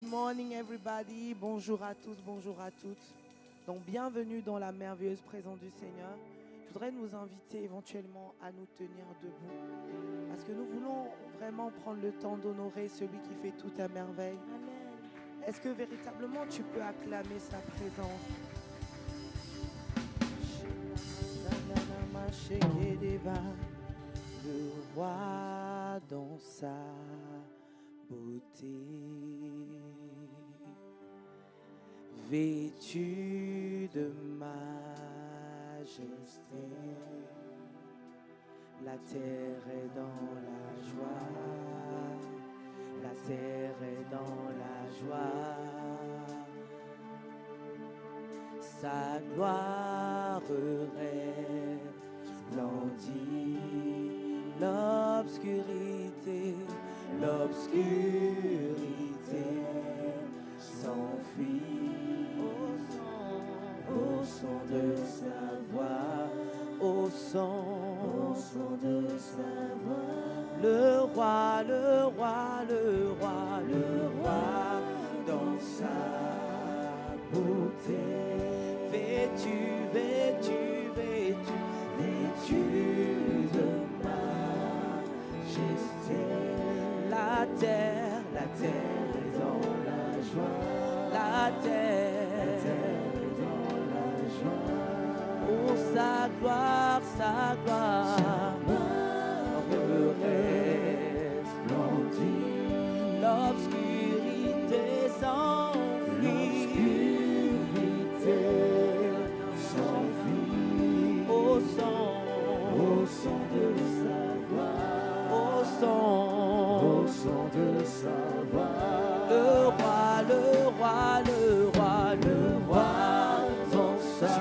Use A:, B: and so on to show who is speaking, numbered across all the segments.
A: morning everybody, bonjour à tous, bonjour à toutes. Donc bienvenue dans la merveilleuse présence du Seigneur. Je voudrais nous inviter éventuellement à nous tenir debout parce que nous voulons vraiment prendre le temps d'honorer celui qui fait toute à merveille.
B: Amen.
A: Est-ce que véritablement tu peux acclamer sa présence? Le roi dans sa beauté, vêtu de majesté, la terre est dans la joie, la terre est dans la joie, sa gloire resplendit, l'obscurité s'enfuit au son de sa voix, au son de sa voix. Le roi dans sa beauté, vêtu de majesté. La terre est dans la joie, la terre est dans la joie. Oh, sa gloire resplendit, l'obscurité s'enfuit, au son de sa voix, au son de sa voix. Le roi dans sa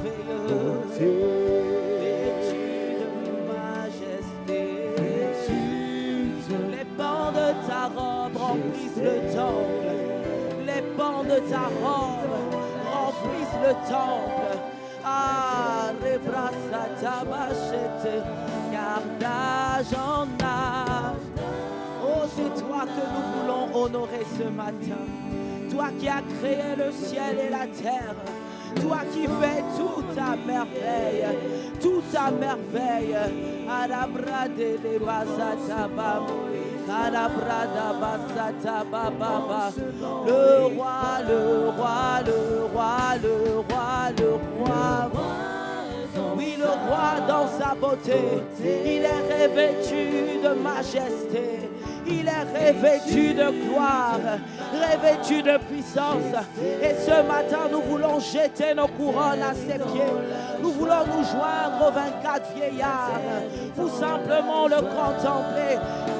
A: beauté, vêtu de majesté, les pans de ta robe remplissent le temple, les pans de ta robe remplissent le temple. Ah, rebrassa ta machette, car d'âge en âge. Oh, c'est toi que nous voulons honorer ce matin. Toi qui as créé le ciel et la terre. Toi qui fais toute ta merveille. Toute ta merveille. Arabrade de basata bam. Arabrada basata bababa. Le roi. Oui, le roi dans sa beauté, il est revêtu de majesté, il est revêtu de gloire, revêtu de puissance. Et ce matin, nous voulons jeter nos couronnes à ses pieds. Nous voulons nous joindre aux 24 vieillards, tout simplement le contempler.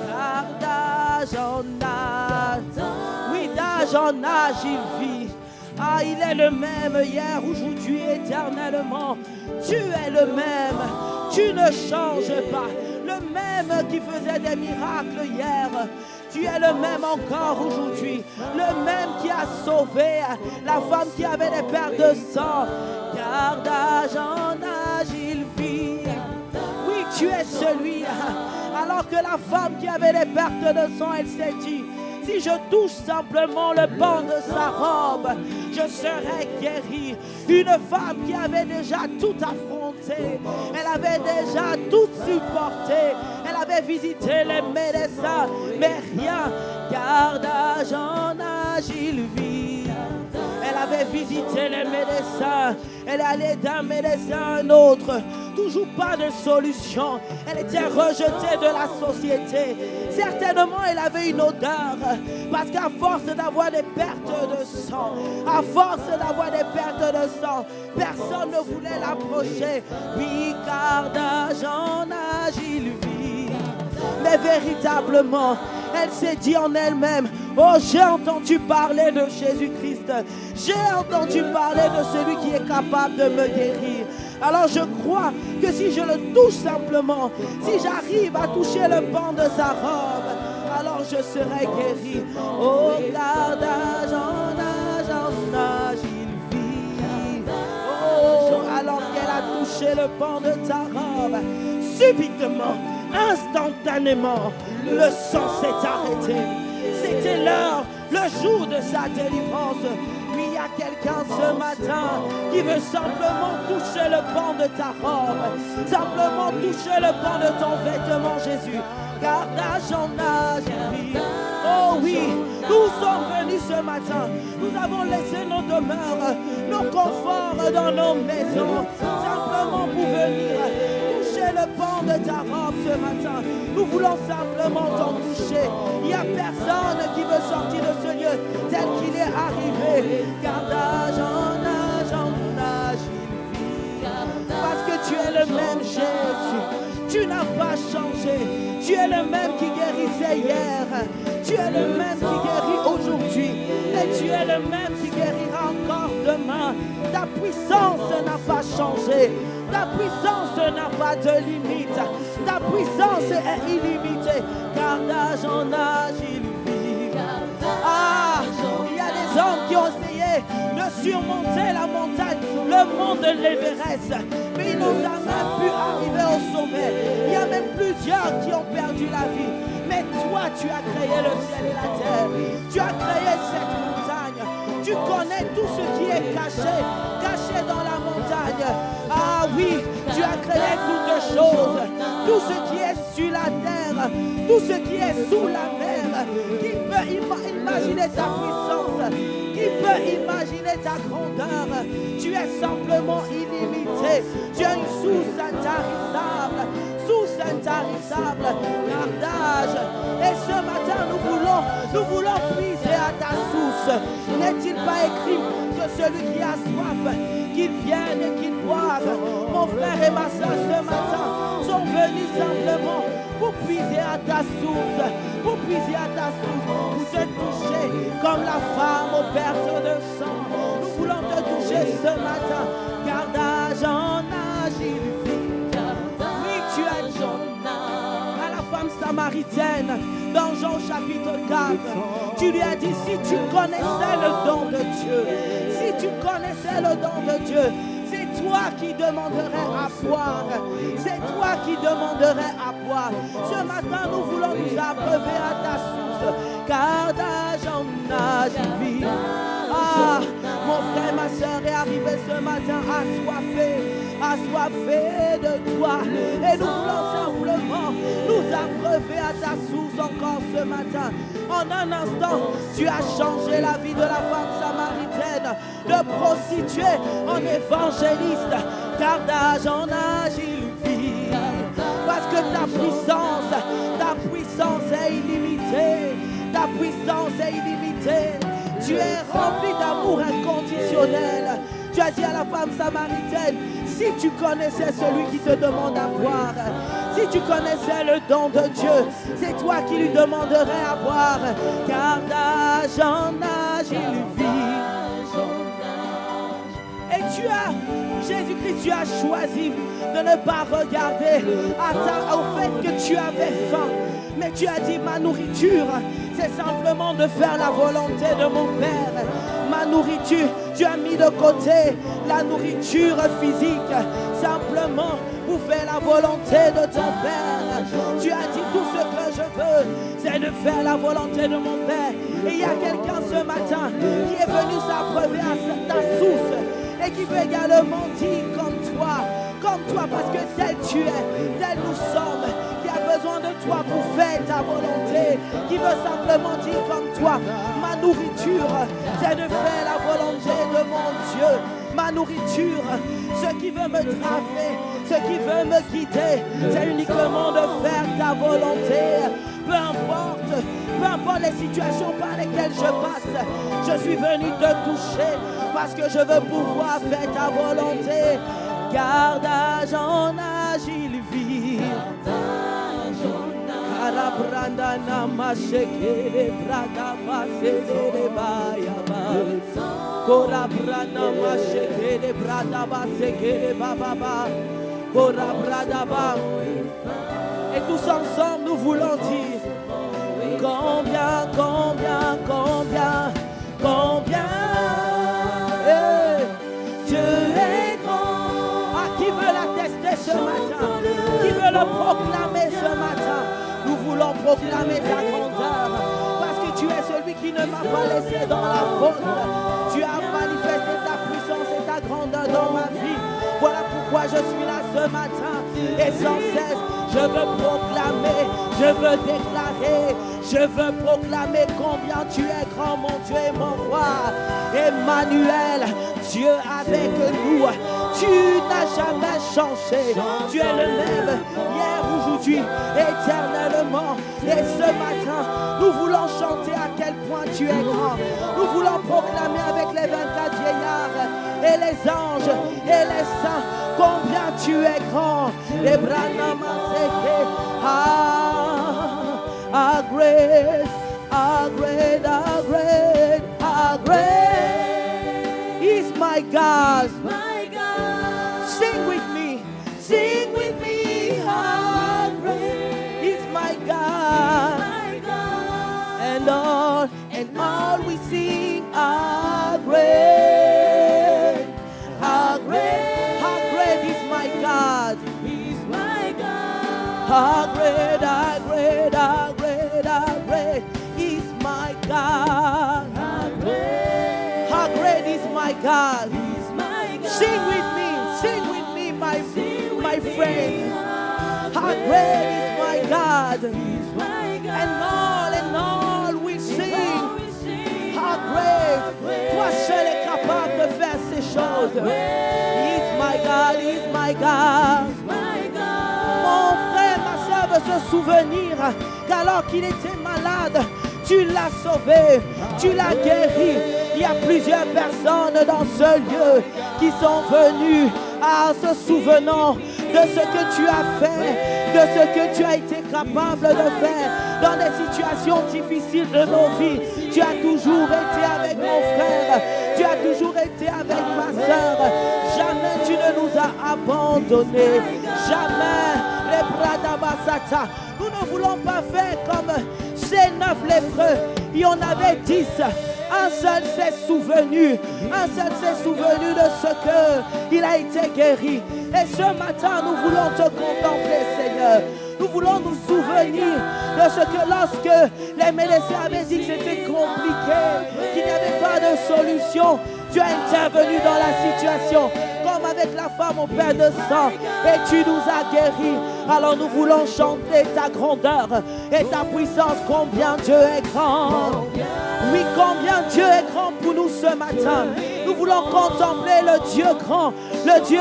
A: Car d'âge en âge, oui, d'âge en âge, il vit. Ah, il est le même hier, aujourd'hui, éternellement. Tu es le même, tu ne changes pas. Le même qui faisait des miracles hier. Tu es le même encore aujourd'hui. Le même qui a sauvé la femme qui avait des pertes de sang. Car d'âge en âge, il vit. Oui, tu es celui. Alors que la femme qui avait des pertes de sang, elle s'est dit: si je touche simplement le pan de sa robe, je serai guérie. Une femme qui avait déjà tout affronté, elle avait déjà tout supporté, elle avait visité les médecins, mais rien, car d'âge en âge il vit. Elle avait visité les médecins, elle allait d'un médecin à un autre, toujours pas de solution. Elle était rejetée de la société. Certainement, elle avait une odeur, parce qu'à force d'avoir des pertes de sang, à force d'avoir des pertes de sang, personne ne voulait l'approcher. Oui, car d'âge en âge, il vit. Mais véritablement, elle s'est dit en elle-même: oh, j'ai entendu parler de Jésus-Christ. J'ai entendu parler de celui qui est capable de me guérir. Alors je crois que si je le touche simplement, si j'arrive à toucher le pan de sa robe, alors je serai guéri. Oh, car d'âge en âge, il vit. Oh, alors qu'elle a touché le pan de ta robe, subitement, instantanément, le sang s'est arrêté. C'était l'heure le jour de sa délivrance. Oui, il y a quelqu'un ce matin qui veut simplement toucher le pan de ta robe, simplement toucher le pan de ton vêtement, Jésus. Car d'âge en âge, il vit. Oh oui, nous sommes venus ce matin. Nous avons laissé nos demeures, nos conforts dans nos maisons, simplement pour venir toucher le pan de ta robe ce matin. Nous voulons simplement t'en toucher. Il n'y a personne qui veut sortir de ce lieu tel qu'il est arrivé. Car d'âge en âge, il vit. Parce que tu es le même Jésus. Tu n'as pas changé. Tu es le même qui guérissait hier. Tu es le même qui guérit aujourd'hui. Et tu es le même qui guérira encore demain. Ta puissance n'a pas changé. Ta puissance n'a pas de limite. Ta puissance est illimitée. Car d'âge en âge, il vit. Ah, il y a des hommes qui ont essayé de surmonter la montagne, le mont de l'Everest. Mais ils n'ont jamais pu arriver au sommet. Il y a même plusieurs qui ont perdu la vie. Mais toi, tu as créé le ciel et la terre. Tu as créé cette montagne. Tu connais tout ce qui est caché dans la montagne. Ah oui, tu as créé toutes choses. Tout ce qui est sur la terre, tout ce qui est sous la mer. Qui peut imaginer ta puissance? Qui peut imaginer ta grandeur? Tu es simplement illimité. Tu es une source intarissable. Source intarissable, gardage. Et ce matin, nous voulons puiser à ta source. N'est-il pas écrit que celui qui a soif, qu'il vienne et qu'il boive? Mon frère et ma soeur ce matin sont venus simplement pour puiser à ta source, pour puiser à ta source, pour te toucher comme la femme aux pertes de sang. Nous voulons te toucher ce matin, car d'âge en âge il vit. Oui, tu as dit à la femme samaritaine dans Jean chapitre 4, tu lui as dit, si tu connaissais le don de Dieu, si tu connaissais le don de Dieu, c'est toi qui demanderais à boire. C'est toi qui demanderais à boire. Ce matin, nous voulons nous abreuver à ta source, car d'âge en âge il vit. Ah, mon frère, ma soeur est arrivé ce matin assoiffé de toi. Et nous voulons simplement nous abreuver à ta source encore ce matin. En un instant, tu as changé la vie de la femme samaritaine, de prostituée en évangéliste, car d'âge en âge il vit. Parce que ta puissance est illimitée. Ta puissance est illimitée. Tu es rempli d'amour inconditionnel. Tu as dit à la femme samaritaine, si tu connaissais celui qui te demande à boire, si tu connaissais le don de Dieu, c'est toi qui lui demanderais à boire, car d'âge en âge il vit. Et Jésus-Christ, tu as choisi de ne pas regarder au fait que tu avais faim. Mais tu as dit, ma nourriture, c'est simplement de faire la volonté de mon Père. Ma nourriture, tu as mis de côté la nourriture physique, simplement pour faire la volonté de ton Père. Tu as dit, tout ce que je veux, c'est de faire la volonté de mon Père. Et il y a quelqu'un ce matin qui est venu s'abreuver à ta source et qui veut également dire comme toi, parce que tel tu es, tel nous sommes, qui a besoin de toi pour faire ta volonté, qui veut simplement dire comme toi, ma nourriture, c'est de faire la volonté de mon Dieu. Ma nourriture, ce qui veut me traver, ce qui veut me guider, c'est uniquement de faire ta volonté. Peu importe les situations par lesquelles je passe, je suis venu te toucher parce que je veux pouvoir faire ta volonté. Car d'âge en âge il vit. Et tous ensemble nous voulons dire combien Dieu est grand. Ah, qui veut l'attester ce matin? Qui veut le proclamer ce matin? Nous voulons proclamer ta grandeur, parce que tu es celui qui qui ne m'a pas laissé dans la faute. Tu as manifesté ta puissance et ta grandeur dans ma vie. Voilà pourquoi je suis là ce matin et sans cesse je veux proclamer, je veux déclarer, je veux proclamer combien tu es grand, mon Dieu et mon roi. Emmanuel, Dieu avec nous. Tu n'as jamais changé. Tu es le même hier, aujourd'hui, éternellement. Et ce matin, nous voulons chanter à quel point tu es grand. Nous voulons proclamer avec les 24 vieillards et les anges et les saints combien tu es grand. Les bras n'amassés. Ah, great, ah, great, ah, great, ah, great is my God. Sing with me, how great is my God. And all we sing, how great, how great is my God. How great, how great, how great, how great is my God. How great is my God. Sing with me, my friend. How great is my God. And all we sing. How great. Toi seul est capable de faire ces choses. He is my God, he is my God. Mon frère, ma soeur veut se souvenir qu'alors qu'il était malade, tu l'as sauvé, tu l'as guéri. Il y a plusieurs personnes dans ce lieu qui sont venues en se souvenant de ce que tu as fait, de ce que tu as été capable de faire dans des situations difficiles de nos vies. Tu as toujours été avec mon frère, tu as toujours été avec ma soeur. Jamais tu ne nous as abandonnés, jamais. Les bras d'Abassata, nous ne voulons pas faire comme ces 9 lépreux. Il y en avait 10. Un seul s'est souvenu. Un seul s'est souvenu de ce qu'il a été guéri. Et ce matin, nous voulons te contempler, Seigneur. Nous voulons nous souvenir de ce que lorsque les médecins avaient dit que c'était compliqué, qu'il n'y avait pas de solution, tu as intervenu dans la situation, comme avec la femme au père de sang, et tu nous as guéris. Alors nous voulons chanter ta grandeur et ta puissance, combien Dieu est grand. Oui, combien Dieu est grand pour nous ce matin. Nous voulons contempler le Dieu grand, le Dieu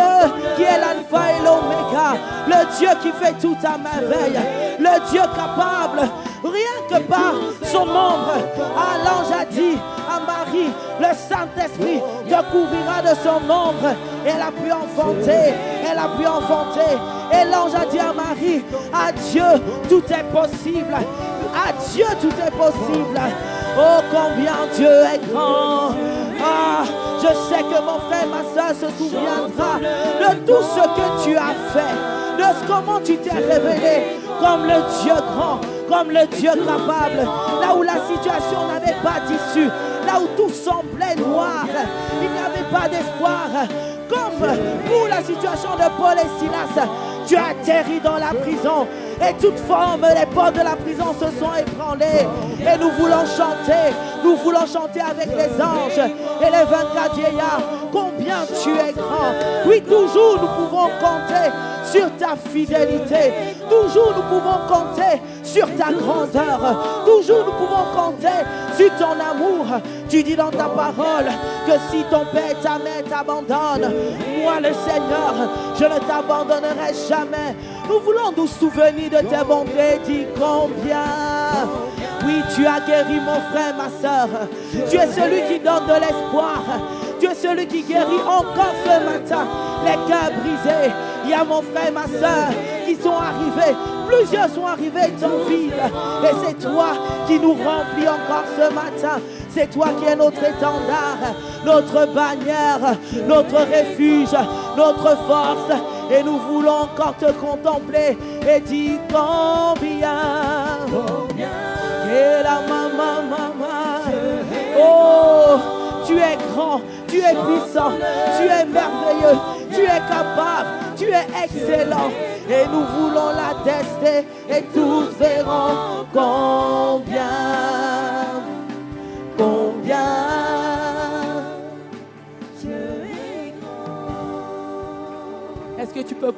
A: qui est l'alpha et l'oméga, le Dieu qui fait tout à merveille, le Dieu capable, rien que par son ombre. Ah, l'ange a dit à Marie, le Saint-Esprit te couvrira de son ombre. Elle a pu enfanter, elle a pu enfanter. Et l'ange a dit à Marie, à Dieu tout est possible, à Dieu tout est possible. Oh, combien Dieu est grand. Ah, je sais que mon frère, ma soeur se souviendra de tout ce que tu as fait, de comment tu t'es révélé comme le Dieu grand, comme le Dieu capable, là où la situation n'avait pas d'issue, là où tout semblait noir, il n'y avait pas d'espoir. Comme pour la situation de Paul et Silas, tu as atterri dans la prison et toute forme, les portes de la prison se sont ébranlées. Et nous voulons chanter avec les anges et les 24 vieillards combien tu es grand. Oui, toujours nous pouvons compter sur ta fidélité. Toujours nous pouvons compter sur ta grandeur. Toujours nous pouvons compter sur ton amour. Tu dis dans ta parole que si ton père et ta mère t'abandonnent, moi le Seigneur, je ne t'abandonnerai jamais. Nous voulons nous souvenir de tes bontés. Dis combien. Oui, tu as guéri mon frère, ma soeur. Tu es celui qui donne de l'espoir. Tu es celui qui guérit encore ce matin les cœurs brisés. Il y a mon frère et ma soeur qui sont arrivés. Plusieurs sont arrivés dans vide. Et c'est toi qui nous remplis encore ce matin. C'est toi qui es notre étendard, notre bannière, notre refuge, notre force. Et nous voulons encore te contempler. Et dis combien. Et la maman. Oh, tu es grand, tu es puissant, tu es merveilleux, tu es capable, tu es excellent. Et nous voulons la tester et tous verront combien. combien Dieu est grand. Est-ce que tu peux